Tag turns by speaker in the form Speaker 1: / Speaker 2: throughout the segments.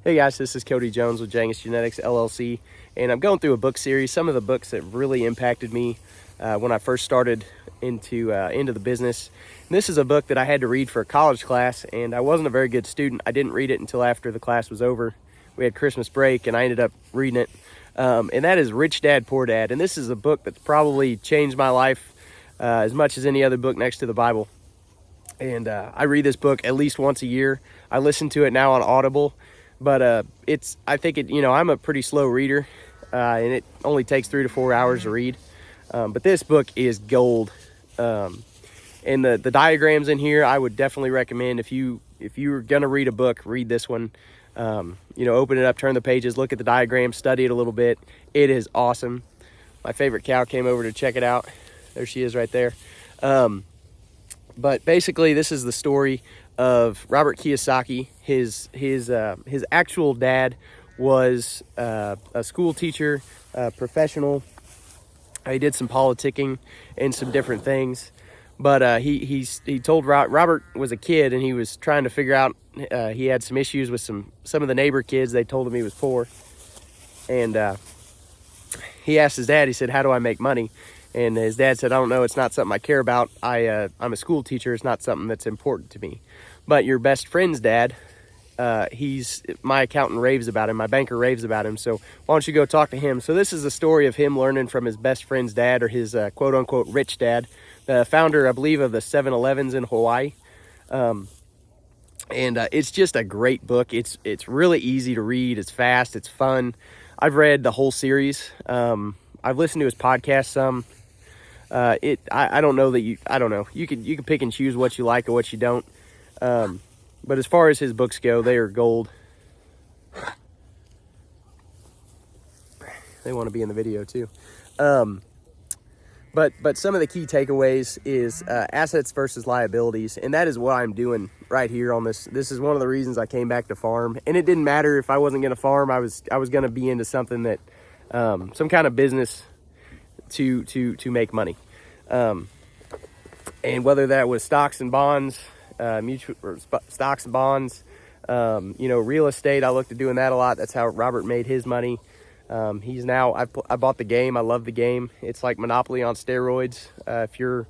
Speaker 1: Hey guys, this is Cody Jones with Jangus Genetics LLC, and I'm going through a book series. Some of the books that really impacted me when I first started into the business. And this is a book that I had to read for a college class, and I wasn't a very good student. I didn't read it until after the class was over. We had Christmas break, and I ended up reading it. And that is Rich Dad, Poor Dad. And this is a book that's probably changed my life as much as any other book next to the Bible. And I read this book at least once a year. I listen to it now on Audible. But I'm a pretty slow reader, and it only takes 3 to 4 hours to read. But this book is gold. And the diagrams in here, I would definitely recommend if you're gonna read a book, read this one. Open it up, turn the pages, look at the diagrams, study it a little bit. It is awesome. My favorite cow came over to check it out. There she is right there. But basically, this is the story of Robert Kiyosaki. His actual dad was a school teacher, professional. He did some politicking and some different things. But he told Robert was a kid, and he was trying to figure out. He had some issues with some of the neighbor kids. They told him he was poor, and he asked his dad. He said, "How do I make money?" And his dad said, "I don't know. It's not something I care about. I'm a school teacher. It's not something that's important to me. But your best friend's dad, my accountant raves about him. My banker raves about him. So why don't you go talk to him?" So this is the story of him learning from his best friend's dad, or his quote unquote rich dad, the founder, I believe, of the 7-Elevens in Hawaii. It's just a great book. It's really easy to read. It's fast. It's fun. I've read the whole series. I've listened to his podcast some. I don't know. You can pick and choose what you like or what you don't. But as far as his books go, they are gold. They want to be in the video too. But some of the key takeaways is assets versus liabilities, and that is what I'm doing right here on this. This is one of the reasons I came back to farm, and it didn't matter if I wasn't going to farm. I was going to be into something that some kind of business to make money, and whether that was stocks and bonds, stocks and bonds, real estate. I looked at doing that a lot. That's how Robert made his money. I bought the game. I love the game. It's like Monopoly on steroids. If you're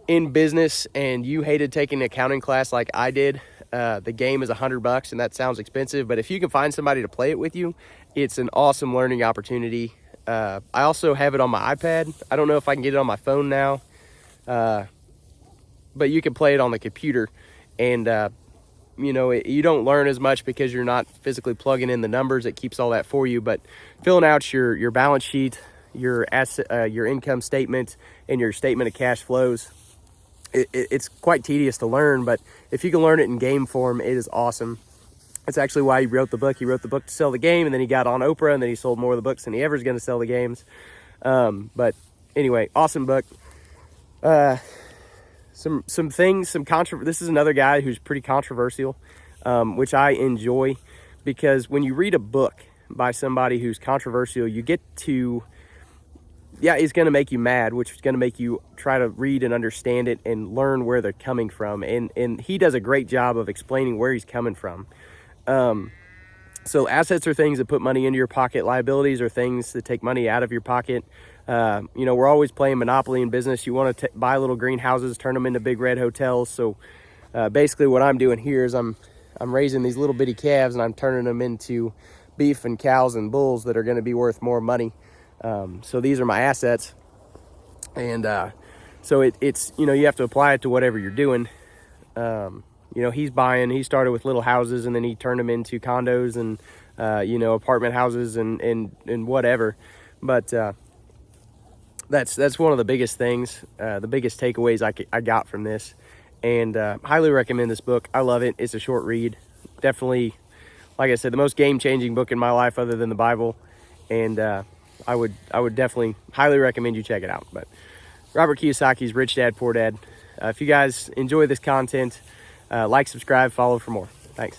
Speaker 1: in business and you hated taking an accounting class like I did, the game is $100, and that sounds expensive, but if you can find somebody to play it with you, it's an awesome learning opportunity. I also have it on my iPad. I don't know if I can get it on my phone now, but you can play it on the computer, and you don't learn as much because you're not physically plugging in the numbers. It keeps all that for you, but filling out your balance sheet, your asset, your income statement, and your statement of cash flows, it's quite tedious to learn, but if you can learn it in game form, it is awesome. That's actually why he wrote the book. He wrote the book to sell the game, and then he got on Oprah, and then he sold more of the books than he ever is going to sell the games. But anyway, awesome book. Some things, this is another guy who's pretty controversial, which I enjoy, because when you read a book by somebody who's controversial, you get to, it's going to make you mad, which is going to make you try to read and understand it and learn where they're coming from. And he does a great job of explaining where he's coming from. So assets are things that put money into your pocket. Liabilities are things that take money out of your pocket. We're always playing Monopoly in business. You want to buy little greenhouses, turn them into big red hotels. So basically what I'm doing here is I'm raising these little bitty calves, and I'm turning them into beef and cows and bulls that are going to be worth more money. So these are my assets. And so it's you have to apply it to whatever you're doing. He started with little houses, and then he turned them into condos and, apartment houses and whatever. But that's one of the biggest things, the biggest takeaways I got from this. And highly recommend this book. I love it. It's a short read. Definitely, like I said, the most game-changing book in my life other than the Bible. And I would definitely highly recommend you check it out. But Robert Kiyosaki's Rich Dad, Poor Dad. If you guys enjoy this content, like, subscribe, follow for more. Thanks.